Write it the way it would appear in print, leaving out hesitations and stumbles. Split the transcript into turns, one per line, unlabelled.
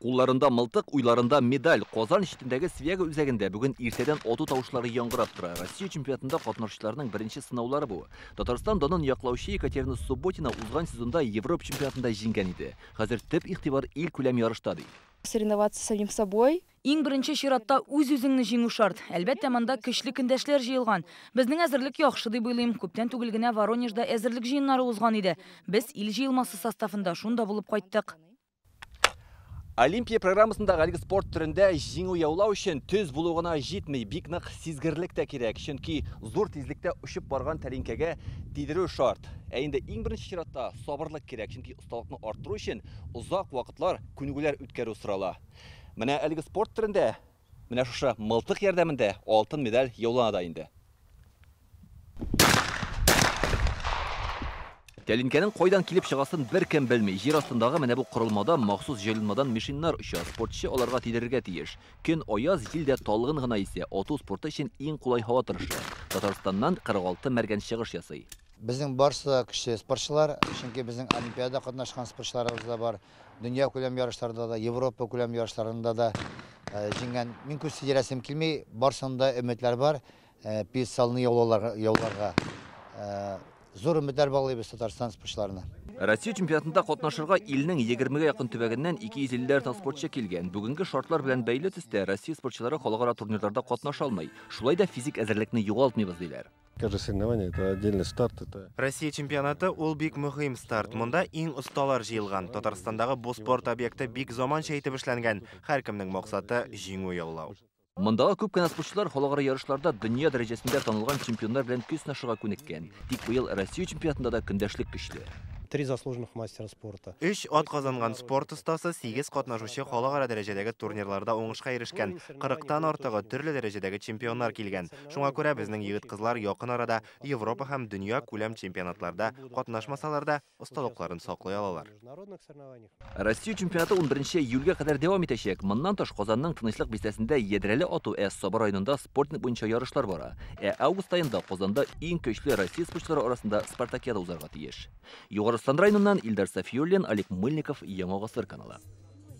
Қолларында мылтық, уйларында медаль. Qozan işitindегі Свияга үзәгендә бүген иртәдән оту тавышлары яңгырап тора. Россия чемпионатында катнашучыларның беренче сынаулары бу. Татарстан данын яклаучы Екатерина Субботина узган сезонда Европа чемпионатында җиңгән иде. Хәзер төп игътибар ил күләм ярышта ди.
Соревноваться самим собой.
Иң беренче чиратта үз-үзеңне җиңү шарт. Әлбәттә, монда көчле көндәшләр җыелган. Безнең әзерлек яхшы дип уйлыйм. Күптән түгел генә Воронежда әзерлек җыеннары узган иде. Без ил җыелмасы составында шунда булып кайттык.
Олимпия программасында әлеге спорт түрендә җиңү яулау өчен төз булу гына җитмей, бик нык сизгерлек тә кирәк. Чөнки зур тизлектә очып барган тәлинкәгә тидерү шарт. Ә инде иң беренче чиратта сабырлык кирәк, чөнки осталыкны арттыру өчен узак вакытлар, күнегүләр үткәрү сорала. Менә әлеге спорт түрендә, менә шушы мылтык ярдәмендә алтын медаль яулана инде. Тәлинкәнең кайдан килеп чыгасын беркем белми. Җир астындагы менә бу корылмада махсус җайланмадан машиннар оча. Спортчы аларга тидерергә тиеш. Көн аяз, җилдә талгын гына исә, ату спорты өчен иң кулай һава торышы. Татарстаннан 46 мәргән чыгыш ясый.
Безнең барысы кеше спортчылар, чөнки безнең олимпиада катнашкан спортчыларыбыз да бар. Дөнья күләм ярышларында да, Европа күләм ярышларында да җиңгән. Мин күз сидерәсем килми, барсында өметләр бар. Biz салны яуларга. Зур өметләр баглыйбыз Татарстан спортчыларына.
Россия чемпионатында катнашырга илнең 20-гә якын төбәгеннән 250 спортчы килгән. Бүгенге шартлар белән бәйле төстә Россия спортчылары халыкара турнирларда катнаша алмый. Шулай да физик әзерлекне югалтмыйбыз диләр.
Каждое соревнование это отдельный старт.
Россия чемпионаты ул бик мөһим старт. Монда иң осталар җыелган. Татарстандагы бу спорт объекты бик заманча итеп эшләнгән. Һәркемнең максаты җиңү яулау.
Мондагы күп кенә спортчылар халыкара ярышларда дөнья дәрәҗәсендә танылган чемпионнар белән күз нашыга күнеккән. Тик быел Россия чемпионатында да көндәшлек көчле.
3 заслуженных мастера спорта.
3 ат казанган спорт остасы, 8 катнашучы халыкара дәрәҗәдәге турнирларда уңышка ирешкән. 40тан артыгы төрле дәрәҗәдәге чемпионнар килгән. Шуңа күрә безнең егет-кызлар якын арада Европа һәм дөнья күләм чемпионатларда катнашмасалар да осталыкларын саклый алалар.
Россия чемпионаты 11 июльгә кадәр дәвам итәчәк. Моннан тыш Казанның Тынычлык бистәсендә ядрәле ату Сабыр районында спортник буенча ярышлар бара. Август аенда Казанда иң көчле Россия спортчылары арасында спартакиада узарга тиеш. Югарыстан районыннан Илдар Сафиуллин, Олег Мыльников, Яңа Гасыр каналы.